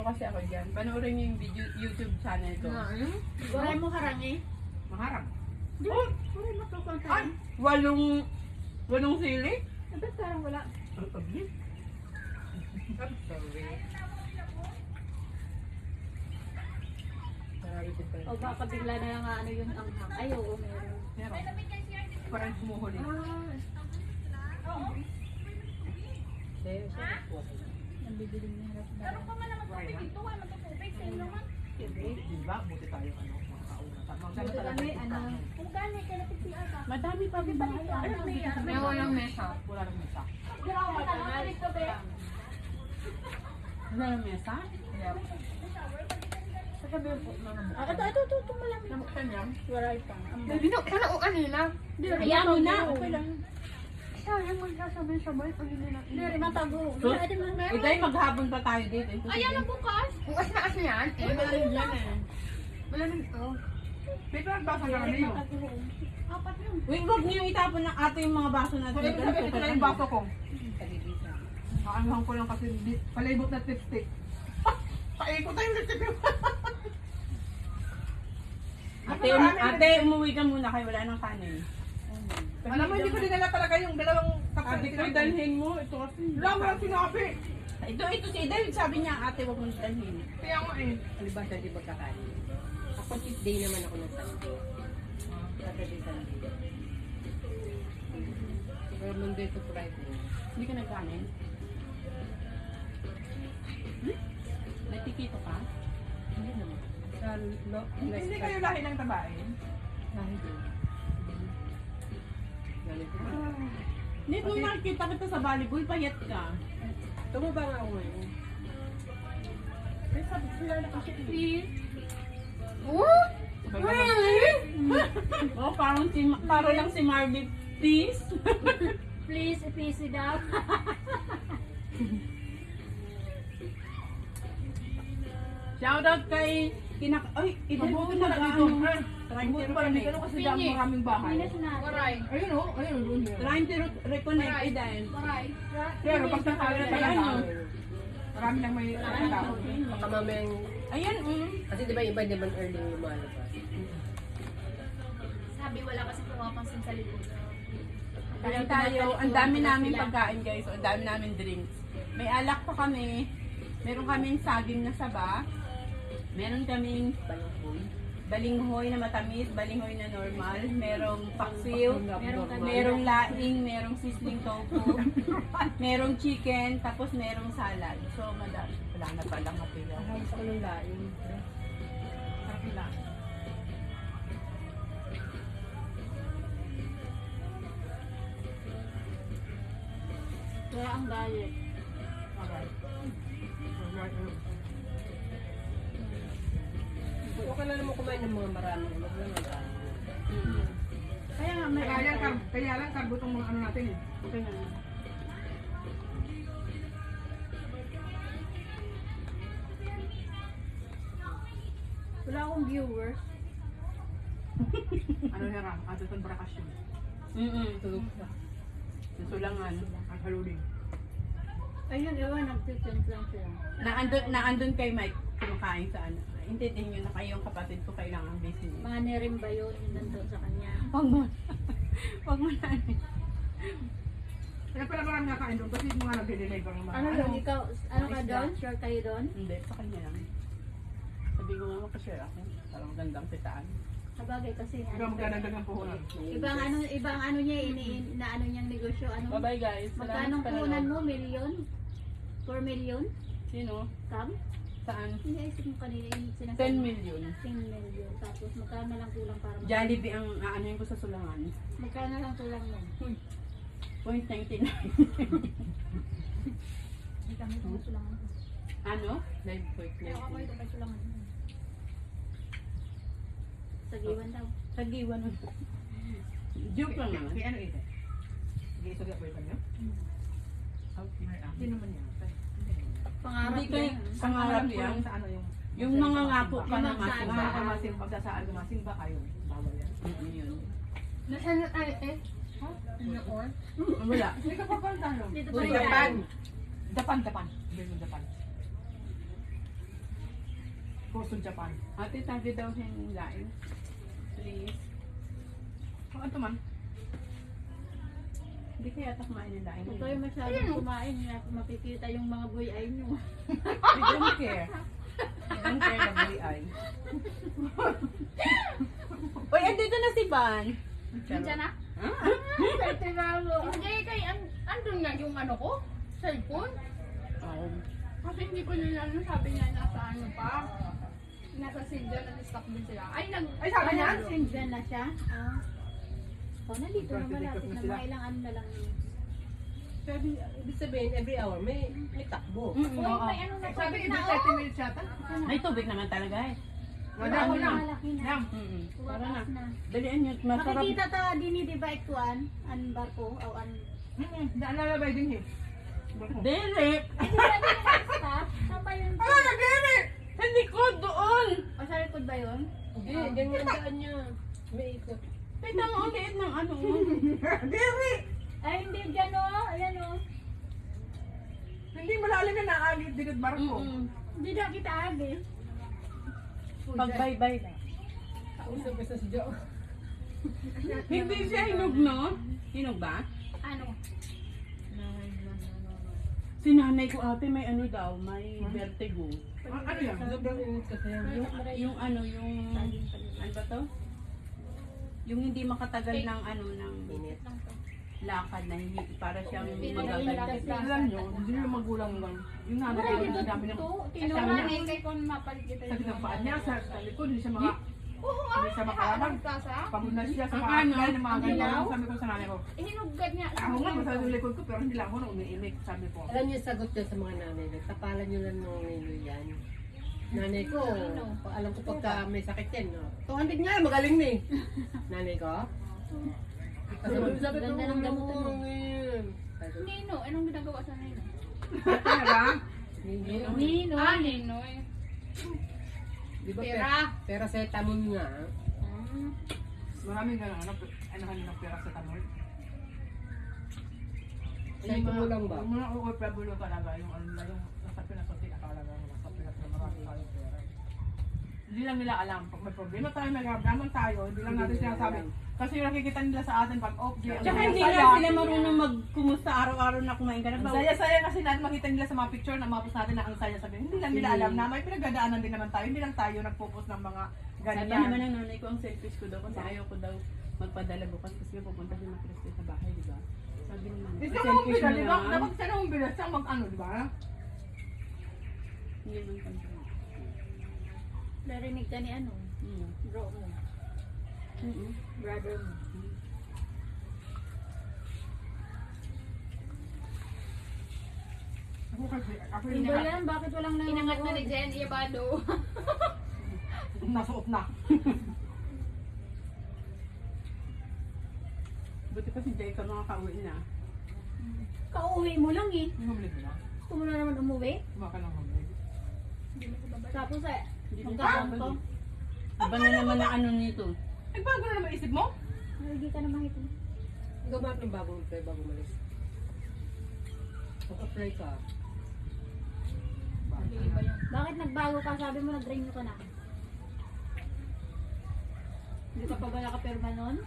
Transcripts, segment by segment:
kasi ako dyan. Panoorin niyo yung video, YouTube channel ko. Waray mo harangi. Maharap. Waray mo tukang Ay! Walong sili? Ba't parang wala? Ang pagli. I'm sorry. Marami din pala. O baka bigla na lang ano yung anghang. Ay, oo, meron. Meron. Parang sumuhuli. Nabibiling na hirap na. Pero pa man naman tubig dito, ay matutubig sa inyo man. Diba? Buti tayo mga kauna. Buti kami, ano, Kung gani, kaya napiti ata. Madami pa rin bahay. May walang mesa. Wala nang mesa. Grabe, tanong dito, be. Wala ng mesa? Sa gabi po mga mukha. ito, malamig. Namukha niya. Waray pa. Binok ka na o kanina. Ayan mo na, okay lang. Sayang magkasabay-sabay pag hindi na. Hindi, matago. So, Iday, maghabon pa tayo dito. Ayan ang bukas. Bukas na kasi yan. Malamig yan eh. Malamig to. May nagbasa na kami yun. Apat yun. Uy, huwag niyo itapon ng ate yung mga baso natin. Sabi ko na yung baso ko. Kaangahan ko lang kasi palibot na lipstick. Paikot tayong lipstick. Ate, umuwi ka muna kay wala ng kanin. Alam mo, hindi ko dinala talaga yung dalawang Ate, ko dalhin mo. Ito kasi. Wala mo lang sinabi. Ito si Iday, sabi niya, ate, huwag mong dalhin. Kaya mo eh. Alibasa, di ba kakain? Ako cheat day naman ako ng Sunday. Saturday, Sunday. Pero Monday to Friday. Hindi ka nagkanin? Natikito ka? Hindi naman. Sa no, Hindi kayo lahi ng tabain. Lahi din. Ganito. Hindi, nung nakikita kita sa volleyball, payat ka. Tumaba nga ako ngayon. Eh, sabi sila na kasi. Really? Oh, parang lang si Marvin. Please. Please, easy daw. Shoutout kay Ay, ito Mabuti po pala dito. Trying Mabuti to pala dito reconnect. kasi dami maraming bahay. Minus na. Waray. Ayun o, ayun o, doon yun. Trying to reconnect, Iday. Waray. Pero pag nakala na tayo Ayan, na, oh. marami lang may tao. Baka mamayang, Ayan, kasi di ba iba di ba early yung lumalabas? Sabi wala kasi pumapansin sa likod. Kain tayo. Ang dami namin pagkain, guys. Ang dami namin drinks. May alak pa kami. Meron kaming saging na saba. Meron kaming balinghoy na matamis, balinghoy na normal. Merong paksiw, merong laing, merong sizzling tofu, merong chicken, tapos merong salad. So, madami. Wala na palang matira. Halos ko ng laing. Sarap lang. Kaya ang diet. Alright. Okay lang naman kumain ng mga maraming. Huwag lang ang dami. Kaya nga may Kaya lang karbo itong mga ano natin eh. Okay na. wala akong viewers. Ano hera, ato itong brakasyon. Tulog na. Susulangan. Ang haluding. Ayun, ewan, nagtitint lang sila. Naandun kay Mike, kumakain sa ano. Intindihin nyo na kayong kapatid ko kailangan busy. Mga nirim ba yun, yung nandun sa kanya? Huwag mo. Huwag mo na. Kaya pala marami nakain doon kasi mga nag-deliver ng mga Ano yun, ikaw, ano ka isda. doon? Sure kayo doon? Hindi, sa kanya lang. Sabi ko nga makashare ako. Parang gandang sitaan. Sabagay kasi, Ikaw magdadagdag ng puhunan. ibang ano niya, na ano niyang negosyo, ano? Bye-bye guys. Magkanong puhunan mo? Million? 4 million? Sino? Kam? Saan? Iniisip mo kanina yung 10 sinasabi. million. 10 million. Tapos magkano lang kulang para Jollibee ang aanuhin ko sa sulangan. Magkano lang kulang nun? 0.99. Hindi kami sumusulangan. Ano? 9.9. Kaya ako ito may sulangan. Sagiwan daw. Sagiwan. Joke lang naman. Kaya ano ito? Sige, ito gawin pa niyo? Hindi naman yan. Pangarap Hindi kayo, yan. pangarap Alam ko yan. lang sa ano yung Yung mga ngako ka na Yung masimba. mga kamasin, magsasaan gumasin ba kayo? Bawal yan. Yun. Nasaan ay eh? Ha? In your or? Wala. Hindi ka pa pala Dito Uy, pa yan. Japan. Japan. Hindi yung Japan. Coastal Japan. Ate, tabi daw siyang lain. Please. Ano ito man? Hindi kaya ata kumain ng lain. Huwag kayo masyadong kumain niya. Makikita yung mga boy ay nyo. I don't care. I don't care na boy ay. Uy, andito na si Van. Nandiyan na? Hindi, kay andun nga yung ano ko, cellphone. Kasi hindi ko nila ano, sabi niya nasa ano pa. Nasa Silvia, nag-stop din sila. Ay, Ay, sabi niya? Sindihan na siya. Oh, nandito na malapit na. Mga ilang ano na lang yun. Sabi, ibig sabihin, every hour may takbo. Uy, may ano na Eh, sabi, tubig ibig na, 30 minutes yata. May tubig naman talaga eh. Wala ko na. Malaki na. Yan. Tara na. Tuwakas na. Dalian nyo. Masarap. Makikita ta dini di ba ikuan? An barko o an... Daan lalabay din eh. Dili. Hindi ba din nasta? Saan ba yun? Ano na, Gary? Hindi ko doon. O sa likod ba yun? Hindi, ganyan daan niya. May ikot. Tignan mo ang liit ng ano. Gary! Ay, hindi dyan o. Ayan o. Hindi malalim na naagit dito barko. Hindi na kita agi. Pagbaybay lang. Kausap ka sa Joe. Hindi siya hinog, no? Hinog ba? ano, Si nanay ko ate may ano daw, may vertigo. Ano yan? Sobrang init kasi yan. Yung ano ba to? Yung hindi makatagal ng ano, ng Init. lakad na hindi, para siyang magagalak. Alam nyo, hindi yung magulang lang. Yung nanay ko, ang dami ng tinuruan eh, kay kung mapalit kita sakit ng paa niya, sa likod, hindi siya maka... Oo Hindi siya makalamag. Kasa, Pagod na siya sa Ang mga ano? dahil ng mga ganyan. Dilaw? Sabi ko sa nanay ko, hinugad niya. ako nga, masaya yung likod ko, pero hindi lang ako na umiimik, sabi ko. Alam niyo sagot niya sa mga nanay, nagtapalan niyo lang ng nilo yan. Nanay ko, alam ko pagka may sakit yan, no? 200 nga, magaling na eh. Nanay ko? Sabi ko, Ganda ng gamutan mo. ngayon. Nino, anong ginagawa sa Nino? Pera, Hindi. Nino. Nino eh. Di ba Pera. pera sa tamon nga. maraming gano'n, ano kanina pera sa tamol. Sa'yo mo lang ba? Yung mga OFW talaga, yung ano na yung nasa Pinas kasi akala nga nasa Pinas na marami tayong pera. Hindi lang nila alam, pag may problema tayo, may ramdaman tayo, hindi lang natin sinasabi. Kasi yung nakikita nila sa atin pag okay. Tsaka hindi nga sila marunong magkumusta araw-araw na kumain ka na. Ang saya-saya kasi natin makita nila sa mga picture na mapos natin na ang saya sabihin. Hindi lang nila alam na may pinagdadaanan din naman tayo. Hindi lang tayo nagpo-post ng mga Sabi ganyan. naman ng nanay ko, ang selfish ko daw kasi ayaw ko daw magpadala bukas kasi nga pupunta din ng Kristi sa bahay, di ba? Sabi naman, Isa ang mo selfish bila, mo di ba? naman. Dapat siya nung bila siya mag-ano, di ba? Hindi man kami. Narinig ka ni ano? Bro mo. Brother mo. Ako kasi, ako Ano yung ba yan? Bakit walang Inangat na ni Jen Iabado. nasuot na. Buti pa si Jacob makakauwi na. Kauwi mo lang eh. Yung humlig na. Gusto mo na naman umuwi. Baka nang humlig. Tapos eh, Hindi mo magkakanto. Iba na naman ang ano nito. Nagbago na naman isip mo? Hindi ka na makita. Gamat ng bagong apply bago malis. Mag-apply ka. Bakit nagbago ka? Sabi mo nag-renew ka na. Hindi ka pa ba nakapirma nun?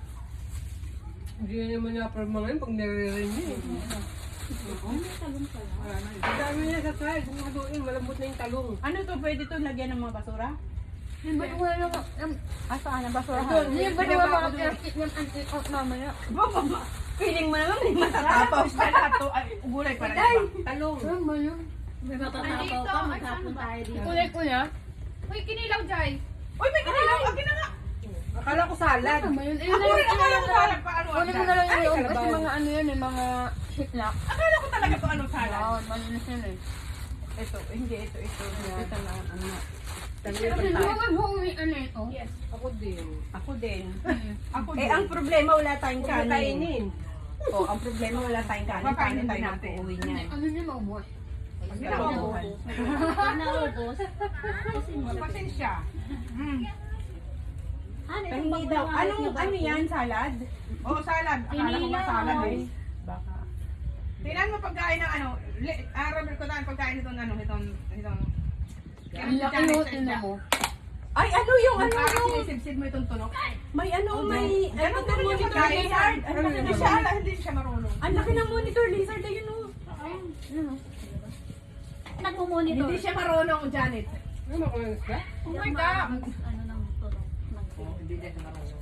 Hindi na naman na-approve mga yun pag nare-renew. Talong ka lang. Wala na. Ang dami niya sa side, kung haluin, malambot na yung talong. Ano to? Pwede to lagyan ng mga basura? Hindi ba wala Saan ang basura? Hindi ba wala mga plastic ng anti-out mamaya? Feeling mo naman may matatapos. Lahat to, ay, gulay pa rin. Diba? Talong. Ano ba yun? May matatapaw ka, maghapon tayo dito. Kulay ko niya. Uy, kinilaw, Jai. Uy, may kanilang, akin na nga. Akala ko salad. Ano ba yun? Ako rin akala ko salad pa, ano. Kunin mo na lang Ay, yung kalabaw. kasi mga ano yun eh, mga hitlak. Akala ko talaga to, ano, salad. Wow, malinis yun eh. Ito, hindi, ito. Ito lang, ano. Kasi huwag mo ano ito. Yes. Ako din. Ako din. Ako Eh, ang problema wala tayong Huwag mo kanin. kainin. Oh, ang problema wala tayong kanin. Paano Kakainin tayo din natin. mag-uwi niyan? Ano niya maubos? Pag ginawa. Pag naubos, Pasensya. ano itong Pahingi daw. bakulang ayos Anong, na ano barko? yan? Salad? Oo, salad. Akala ko nga salad eh. Baka. Tingnan mo pagkain ng ano, Robert ko tayo pagkain itong ano, itong Ang laki mo, tinan mo. Ay, ano yung, ano Parang yung, sinisibsib mo itong tunok. may ano, may, ano Ganun to, yung monitor pagkain. lizard. Ang laki Hindi ng siya, hindi siya marunong. Ang laki ng monitor lizard, ayun o. Nagmumonitor. Hindi siya marunong, Janet. Ano mo kung Oh my God! Ano ng tulog. Hindi din siya marunong.